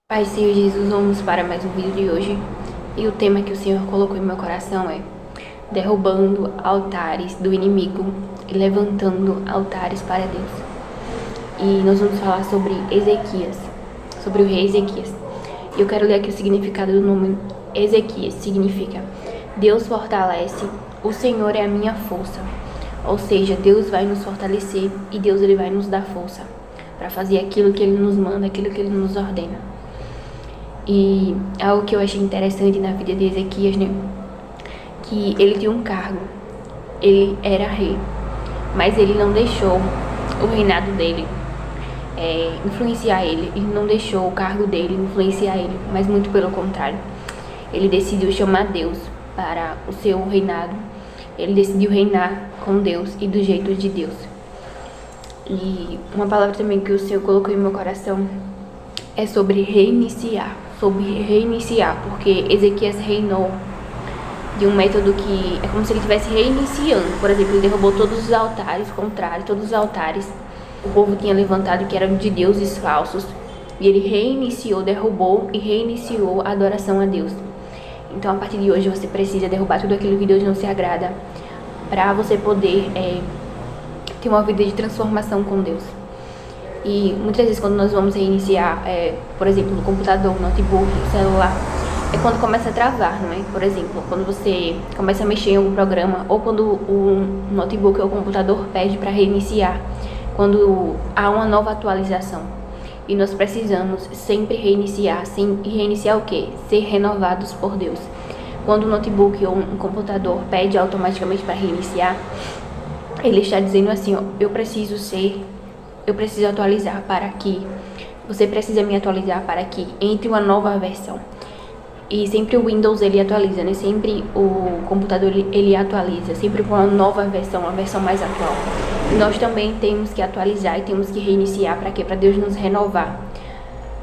Pai, Senhor Jesus, vamos para mais um vídeo de hoje. E o tema que o Senhor colocou em meu coração é derrubando altares do inimigo e levantando altares para Deus. E nós vamos falar sobre Ezequias, sobre o rei Ezequias. E eu quero ler aqui o significado do nome Ezequias. Significa: Deus fortalece, o Senhor é a minha força. Ou seja, Deus vai nos fortalecer e Deus ele vai nos dar força para fazer aquilo que Ele nos manda, aquilo que Ele nos ordena. E algo que eu achei interessante na vida de Ezequias, né? Que ele tinha um cargo, ele era rei, mas ele não deixou o reinado dele influenciar ele, ele não deixou o cargo dele influenciar ele, mas muito pelo contrário. Ele decidiu chamar Deus para o seu reinado, ele decidiu reinar com Deus e do jeito de Deus. E uma palavra também que o Senhor colocou em meu coração é sobre reiniciar, porque Ezequias reinou de um método que é como se ele estivesse reiniciando. Por exemplo, ele derrubou todos os altares contrários, todos os altares o povo tinha levantado que eram de deuses falsos, e ele reiniciou, derrubou e reiniciou a adoração a Deus. Então, a partir de hoje, você precisa derrubar tudo aquilo que Deus não se agrada, para você poder ter uma vida de transformação com Deus. E muitas vezes quando nós vamos reiniciar, por exemplo, no computador, no notebook, no celular, é quando começa a travar, não é? Por exemplo, quando você começa a mexer em algum programa, ou quando o notebook ou o computador pede para reiniciar, quando há uma nova atualização. E nós precisamos sempre reiniciar. E reiniciar o quê? Ser renovados por Deus. Quando o notebook ou um computador pede automaticamente para reiniciar, ele está dizendo assim, ó, eu preciso atualizar para que, você precisa me atualizar para que entre uma nova versão. E sempre o Windows ele atualiza, né? Sempre o computador ele atualiza, sempre com uma nova versão, uma versão mais atual. E nós também temos que atualizar e temos que reiniciar para quê? Para Deus nos renovar.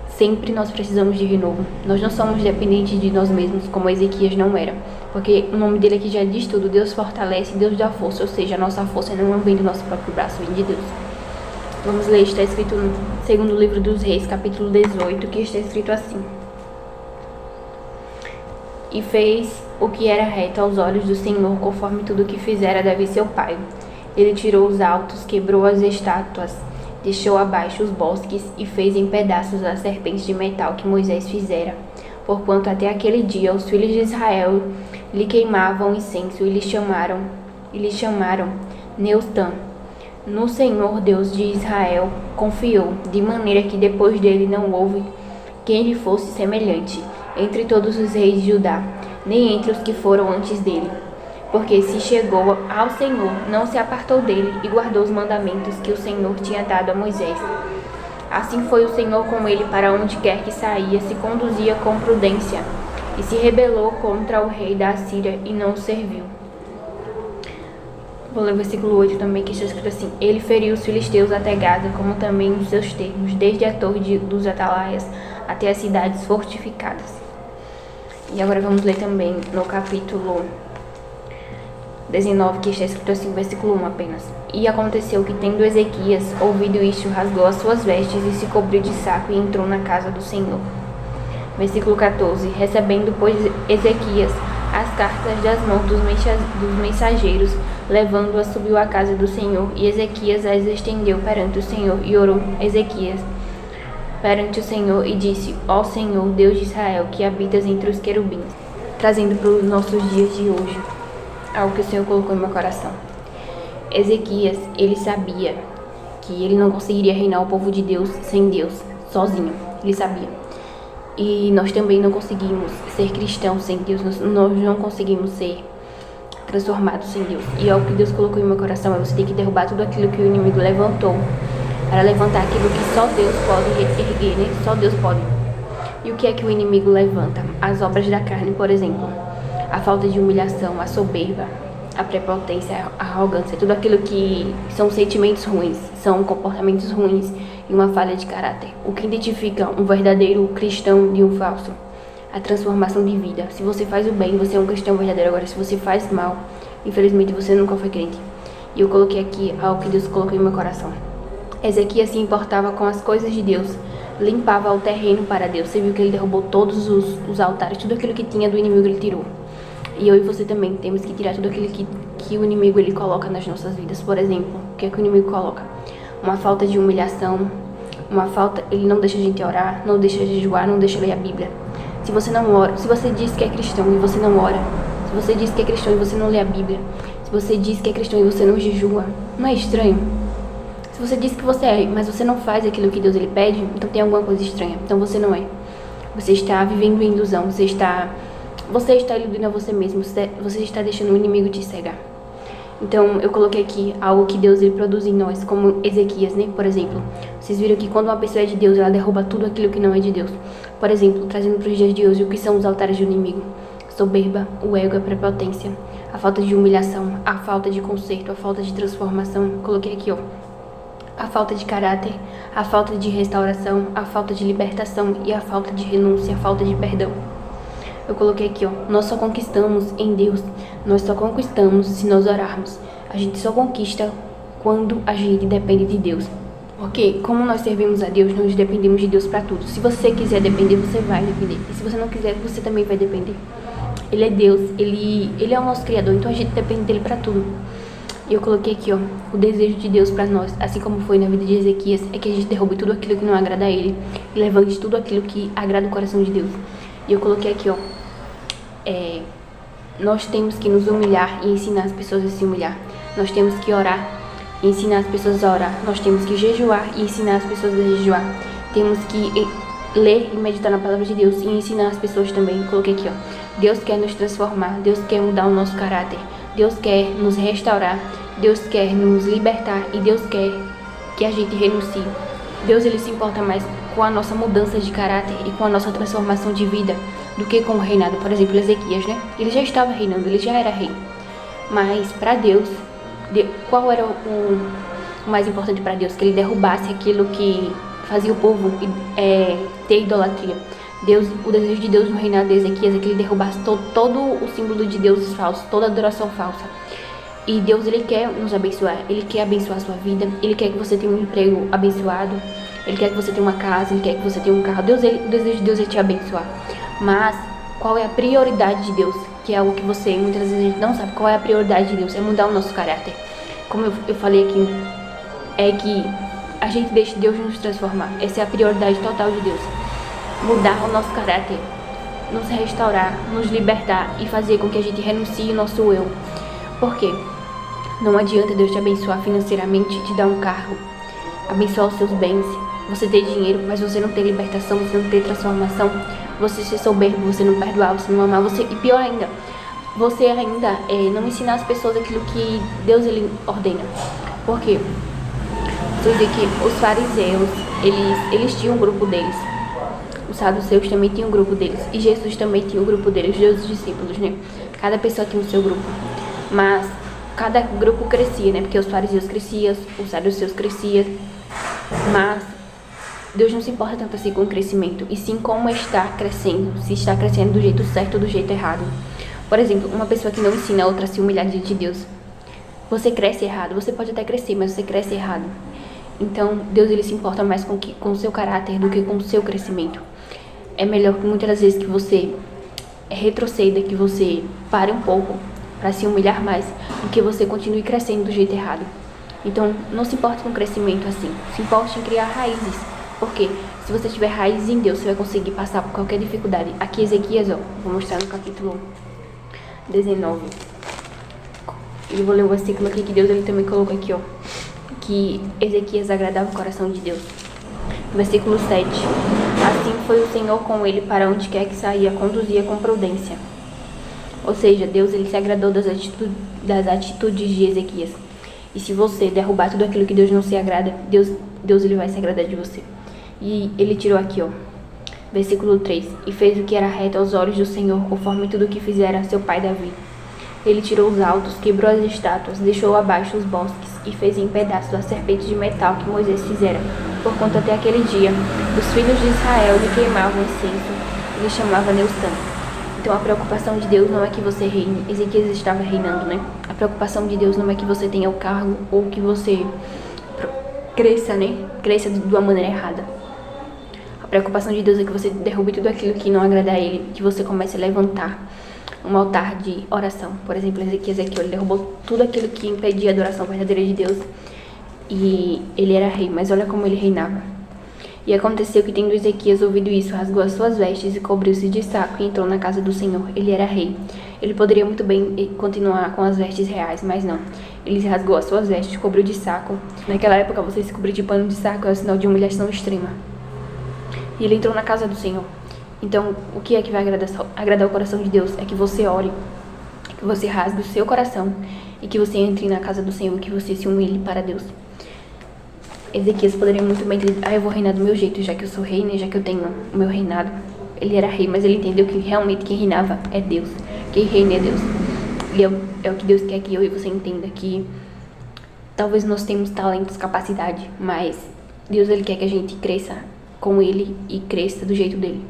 Sempre nós precisamos de renovo. Nós não somos dependentes de nós mesmos, como Ezequias não era. Porque o nome dele aqui já diz tudo, Deus fortalece, Deus dá força, ou seja, a nossa força não vem do nosso próprio braço, vem de Deus. Vamos ler, está escrito no segundo livro dos Reis, capítulo 18, que está escrito assim: E fez o que era reto aos olhos do Senhor, conforme tudo o que fizera Davi seu pai. Ele tirou os altos, quebrou as estátuas, deixou abaixo os bosques e fez em pedaços as serpentes de metal que Moisés fizera. Porquanto até aquele dia os filhos de Israel lhe queimavam incenso e lhe chamaram Neutã. No Senhor Deus de Israel confiou, de maneira que depois dele não houve quem lhe fosse semelhante entre todos os reis de Judá, nem entre os que foram antes dele. Porque se chegou ao Senhor, não se apartou dele e guardou os mandamentos que o Senhor tinha dado a Moisés. Assim foi o Senhor com ele para onde quer que saía, se conduzia com prudência, e se rebelou contra o rei da Assíria e não o serviu. Vou ler o versículo 8 também, que está escrito assim: Ele feriu os filisteus até Gaza, como também os seus termos, desde a torre dos atalaias até as cidades fortificadas. E agora vamos ler também no capítulo 19, que está escrito assim, versículo 1 apenas. E aconteceu que, tendo Ezequias ouvido isto, rasgou as suas vestes e se cobriu de saco e entrou na casa do Senhor. Versículo 14. Recebendo, pois, Ezequias as cartas das mãos dos mensageiros, levando-as, subiu à casa do Senhor, e Ezequias as estendeu perante o Senhor, e orou Ezequias perante o Senhor, e disse: Ó Senhor, Deus de Israel, que habitas entre os querubins. Trazendo para os nossos dias de hoje algo que o Senhor colocou em meu coração. Ezequias, ele sabia que ele não conseguiria reinar o povo de Deus sem Deus, sozinho, ele sabia. E nós também não conseguimos ser cristãos sem Deus, nós não conseguimos ser transformados sem Deus. E algo que Deus colocou em meu coração é: você tem que derrubar tudo aquilo que o inimigo levantou, para levantar aquilo que só Deus pode erguer, né? Só Deus pode. E o que é que o inimigo levanta? As obras da carne, por exemplo. A falta de humilhação, a soberba, a prepotência, a arrogância, tudo aquilo que são sentimentos ruins, são comportamentos ruins e uma falha de caráter. O que identifica um verdadeiro cristão de um falso? A transformação de vida. Se você faz o bem, você é um cristão verdadeiro. Agora, se você faz mal, infelizmente você nunca foi crente. E eu coloquei aqui algo que Deus colocou em meu coração. Ezequias se importava com as coisas de Deus, limpava o terreno para Deus. Você viu que ele derrubou todos os altares, tudo aquilo que tinha do inimigo ele tirou. E eu e você também temos que tirar tudo aquilo que o inimigo ele coloca nas nossas vidas. Por exemplo, o que é que o inimigo coloca? Uma falta de humilhação, ele não deixa a gente orar, não deixa jejuar, não deixa ler a Bíblia. Se você não ora, se você diz que é cristão e você não ora, se você diz que é cristão e você não lê a Bíblia, se você diz que é cristão e você não jejua, não é estranho? Se você diz que você é, mas você não faz aquilo que Deus ele pede, então tem alguma coisa estranha. Então você não é. Você está vivendo em ilusão, você está iludindo a você mesmo, você está deixando o inimigo te cegar. Então eu coloquei aqui algo que Deus ele produz em nós, como Ezequias, né? Por exemplo, vocês viram que quando uma pessoa é de Deus, ela derruba tudo aquilo que não é de Deus. Por exemplo, trazendo para os dias de hoje, o que são os altares do inimigo? Soberba, o ego, a prepotência, a falta de humilhação, a falta de conserto, a falta de transformação. Coloquei aqui, ó. A falta de caráter, a falta de restauração, a falta de libertação e a falta de renúncia, a falta de perdão. Eu coloquei aqui, ó, nós só conquistamos em Deus, nós só conquistamos se nós orarmos. A gente só conquista quando a gente depende de Deus. Porque como nós servimos a Deus, nós dependemos de Deus para tudo. Se você quiser depender, você vai depender. E se você não quiser, você também vai depender. Ele é Deus, ele é o nosso Criador, então a gente depende dele para tudo. E eu coloquei aqui, ó, o desejo de Deus para nós, assim como foi na vida de Ezequias, é que a gente derrube tudo aquilo que não agrada a ele e levante tudo aquilo que agrada o coração de Deus. E eu coloquei aqui, ó, nós temos que nos humilhar e ensinar as pessoas a se humilhar. Nós temos que orar e ensinar as pessoas a orar. Nós temos que jejuar e ensinar as pessoas a jejuar. Temos que ler e meditar na palavra de Deus e ensinar as pessoas também. Eu coloquei aqui, ó, Deus quer nos transformar, Deus quer mudar o nosso caráter, Deus quer nos restaurar, Deus quer nos libertar e Deus quer que a gente renuncie. Deus ele se importa mais com a nossa mudança de caráter e com a nossa transformação de vida do que com o reinado. Por exemplo, Ezequias, né? Ele já estava reinando, ele já era rei. Mas para Deus, qual era o mais importante para Deus? Que ele derrubasse aquilo que fazia o povo ter idolatria. O desejo de Deus no reinado de Ezequias é que ele derrubasse todo o símbolo de deuses falsos, toda adoração falsa. E Deus ele quer nos abençoar, ele quer abençoar a sua vida, ele quer que você tenha um emprego abençoado, ele quer que você tenha uma casa, ele quer que você tenha um carro. O desejo de Deus é te abençoar. Mas qual é a prioridade de Deus? Que é algo que você muitas vezes a gente não sabe. Qual é a prioridade de Deus? É mudar o nosso caráter. Como eu falei aqui, é que a gente deixe Deus nos transformar. Essa é a prioridade total de Deus. Mudar o nosso caráter, nos restaurar, nos libertar e fazer com que a gente renuncie o nosso eu. Por quê? Não adianta Deus te abençoar financeiramente, te dar um carro, abençoar os seus bens, você ter dinheiro, mas você não ter libertação, você não ter transformação, você ser soberbo, você não perdoar, você não amar, e pior ainda, você ainda não ensinar as pessoas aquilo que Deus ele ordena. Por quê? Você vê que os fariseus, eles tinham um grupo deles. Os saduceus também tinham um grupo deles. E Jesus também tinha um grupo deles, os discípulos, né? Cada pessoa tinha o seu grupo. Mas cada grupo crescia, né? Porque os fariseus cresciam, os saduceus cresciam. Mas Deus não se importa tanto assim com o crescimento, e sim como está crescendo. Se está crescendo do jeito certo ou do jeito errado. Por exemplo, uma pessoa que não ensina a outra a se humilhar diante de Deus. Você cresce errado. Você pode até crescer, mas você cresce errado. Então, Deus ele se importa mais com o seu caráter do que com o seu crescimento. É melhor que muitas vezes que você retroceda, que você pare um pouco para se humilhar mais, do que você continue crescendo do jeito errado. Então, não se importe com o crescimento assim. Se importe em criar raízes. Porque se você tiver raízes em Deus, você vai conseguir passar por qualquer dificuldade. Aqui Ezequias, ó, vou mostrar no capítulo 19. Eu vou ler um versículo aqui que Deus ele também colocou aqui, ó. Que Ezequias agradava o coração de Deus. Versículo 7. Assim foi o Senhor com ele para onde quer que saía, conduzia com prudência. Ou seja, Deus ele se agradou das atitudes de Ezequias. E se você derrubar tudo aquilo que Deus não se agrada, Deus ele vai se agradar de você. E ele tirou aqui, ó, versículo 3. E fez o que era reto aos olhos do Senhor, conforme tudo o que fizera seu pai Davi. Ele tirou os altos, quebrou as estátuas, deixou abaixo os bosques e fez em pedaços as serpentes de metal que Moisés fizera. Porquanto até aquele dia, os filhos de Israel lhe queimavam incenso e lhe chamava Neustã. Então a preocupação de Deus não é que você reine. Ezequias estava reinando, né? A preocupação de Deus não é que você tenha o cargo ou que você cresça, né? Cresça de uma maneira errada. preocupação de Deus é que você derrube tudo aquilo que não agrada a Ele, que você comece a levantar um altar de oração. Por exemplo, Ezequias aqui, ele derrubou tudo aquilo que impedia a adoração verdadeira de Deus. E ele era rei, mas olha como ele reinava. E aconteceu que, tendo Ezequias ouvido isso, rasgou as suas vestes e cobriu-se de saco e entrou na casa do Senhor. Ele era rei. Ele poderia muito bem continuar com as vestes reais, mas não. Ele rasgou as suas vestes, cobriu de saco. Naquela época, você se cobrir de pano de saco é um sinal de humilhação extrema. E ele entrou na casa do Senhor. Então, o que é que vai agradar o coração de Deus? É que você ore, que você rasgue o seu coração e que você entre na casa do Senhor, que você se humilhe para Deus. Ezequias poderia muito bem dizer, eu vou reinar do meu jeito, já que eu sou rei, né? Já que eu tenho o meu reinado. Ele era rei, mas ele entendeu que realmente quem reinava é Deus. Quem reina é Deus. E é o que Deus quer que eu e você entenda, que talvez nós temos talentos, capacidade, mas Deus, ele quer que a gente cresça com ele e cresça do jeito dele.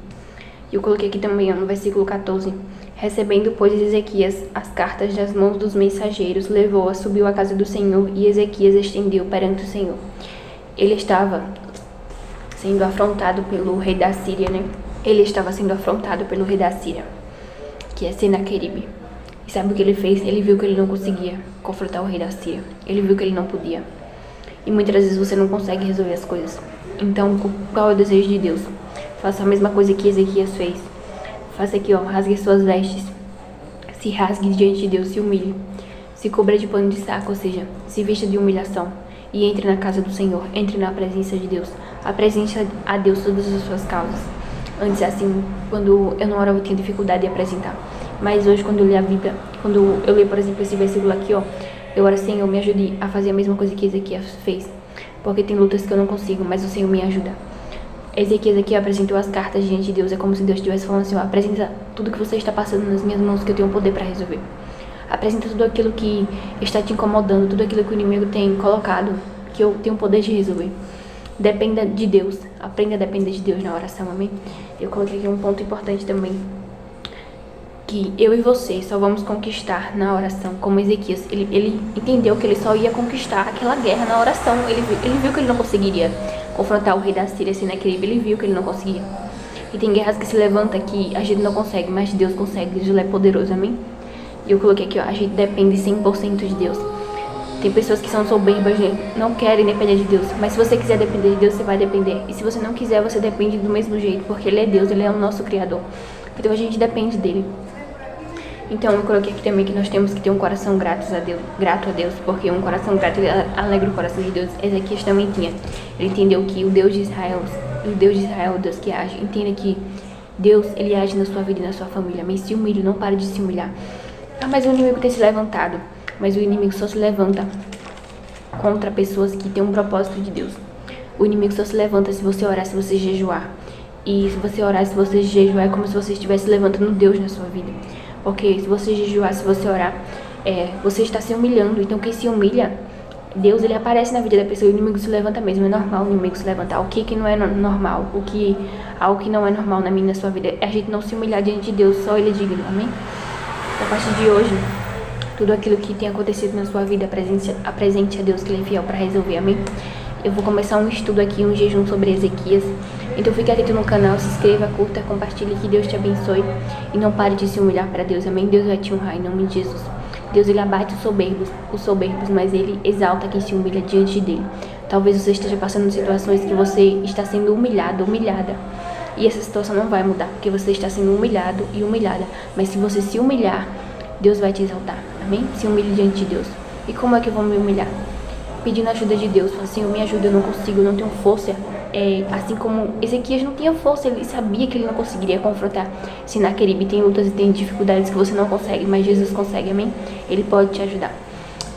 E eu coloquei aqui também no versículo 14. Recebendo, pois, Ezequias as cartas das mãos dos mensageiros, levou-a, subiu à casa do Senhor, e Ezequias estendeu perante o Senhor. Ele estava sendo afrontado pelo rei da Síria, né? Ele estava sendo afrontado pelo rei da Síria, que é Senaqueribe. E sabe o que ele fez? Ele viu que ele não conseguia confrontar o rei da Síria. Ele viu que ele não podia. E muitas vezes você não consegue resolver as coisas. Então, qual é o desejo de Deus? Faça a mesma coisa que Ezequias fez. Faça aqui, rasgue suas vestes. Se rasgue diante de Deus, se humilhe. Se cubra de pano de saco, ou seja, se vista de humilhação. E entre na casa do Senhor, entre na presença de Deus. Apresente a Deus todas as suas causas. Antes, assim, quando eu não orava, eu tinha dificuldade de apresentar. Mas hoje, quando eu leio a Bíblia, quando eu leio, por exemplo, esse versículo aqui, eu oro, Senhor, me ajude a fazer a mesma coisa que Ezequias fez. Porque tem lutas que eu não consigo, mas o Senhor me ajuda. Ezequias aqui apresentou as cartas diante de Deus. É como se Deus estivesse falando assim, apresenta tudo que você está passando nas minhas mãos, que eu tenho poder para resolver. Apresenta tudo aquilo que está te incomodando, tudo aquilo que o inimigo tem colocado, que eu tenho poder de resolver. Dependa de Deus. Aprenda a depender de Deus na oração, amém? Eu coloquei aqui um ponto importante também, que eu e você só vamos conquistar na oração, como Ezequias. Ele entendeu que ele só ia conquistar aquela guerra na oração. Ele viu que ele não conseguiria confrontar o rei da Síria, Senaqueribe. Ele viu que ele não conseguia. E tem guerras que se levantam que a gente não consegue, mas Deus consegue. Deus é poderoso, amém? E eu coloquei aqui, a gente depende 100% de Deus. Tem pessoas que são soberbas, né? Não querem depender de Deus. Mas se você quiser depender de Deus, você vai depender. E se você não quiser, você depende do mesmo jeito, porque Ele é Deus, Ele é o nosso Criador. Então a gente depende dEle. Então eu coloquei aqui também que nós temos que ter um coração grato a Deus, porque um coração grato alegra o coração de Deus. Ezequias também tinha. Ele entendeu que o Deus de Israel, o Deus que age. Entenda que Deus, Ele age na sua vida e na sua família. Mas se humilhe, não pare de se humilhar. Mas o inimigo tem se levantado. Mas o inimigo só se levanta contra pessoas que têm um propósito de Deus. O inimigo só se levanta se você orar, se você jejuar. E se você orar, se você jejuar, é como se você estivesse levantando Deus na sua vida. Porque se você jejuar, se você orar, você está se humilhando. Então quem se humilha, Deus, Ele aparece na vida da pessoa. O inimigo se levanta mesmo. É normal o inimigo se levantar. O que não é normal? Algo que não é normal na minha e na sua vida é a gente não se humilhar diante de Deus. Só Ele é digno, amém? A partir de hoje, tudo aquilo que tem acontecido na sua vida, apresente a Deus, que Ele é fiel para resolver, amém? Eu vou começar um estudo aqui, um jejum sobre Ezequias. Então fique atento no canal, se inscreva, curta, compartilhe, que Deus te abençoe. E não pare de se humilhar para Deus, amém? Deus vai te honrar em nome de Jesus. Deus, Ele abate os soberbos, mas Ele exalta quem se humilha diante dEle. Talvez você esteja passando situações que você está sendo humilhada. E essa situação não vai mudar, porque você está sendo humilhado e humilhada. Mas se você se humilhar, Deus vai te exaltar, amém? Se humilhe diante de Deus. E como é que eu vou me humilhar? Pedindo a ajuda de Deus. Fala, Senhor, me ajuda, eu não consigo, eu não tenho força. Assim como Ezequias não tinha força, ele sabia que ele não conseguiria confrontar Senaqueribe. Tem lutas e tem dificuldades que você não consegue, mas Jesus consegue, amém? Ele pode te ajudar.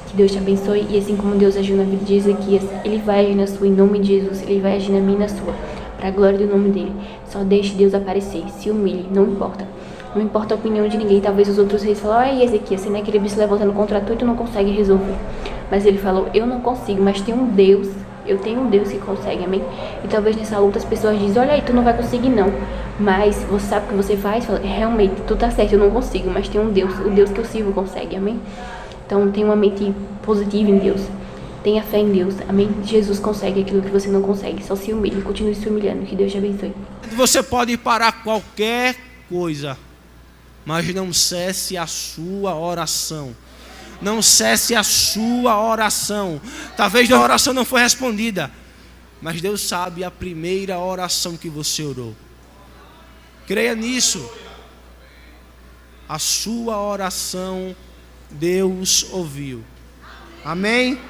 Que Deus te abençoe. E assim como Deus agiu na vida de Ezequias, Ele vai agir na sua, em nome de Jesus. Ele vai agir na minha e na sua, para a glória do nome dEle. Só deixe Deus aparecer, se humilhe, não importa. Não importa a opinião de ninguém. Talvez os outros reis falem, olha Ezequias, Senaqueribe se levantando contra tu e tu não consegue resolver. Mas ele falou, eu não consigo, mas tem um Deus, eu tenho um Deus que consegue, amém? E talvez nessa luta as pessoas dizem, olha aí, tu não vai conseguir não. Mas você sabe o que você faz? Fala, realmente, tu tá certo, eu não consigo, mas tem um Deus, o Deus que eu sirvo consegue, amém? Então tenha uma mente positiva em Deus, tenha fé em Deus, amém? Jesus consegue aquilo que você não consegue, só se humilhe, continue se humilhando, que Deus te abençoe. Você pode parar qualquer coisa, mas não cesse a sua oração. Não cesse a sua oração. Talvez a oração não foi respondida, mas Deus sabe a primeira oração que você orou. Creia nisso. A sua oração Deus ouviu. Amém?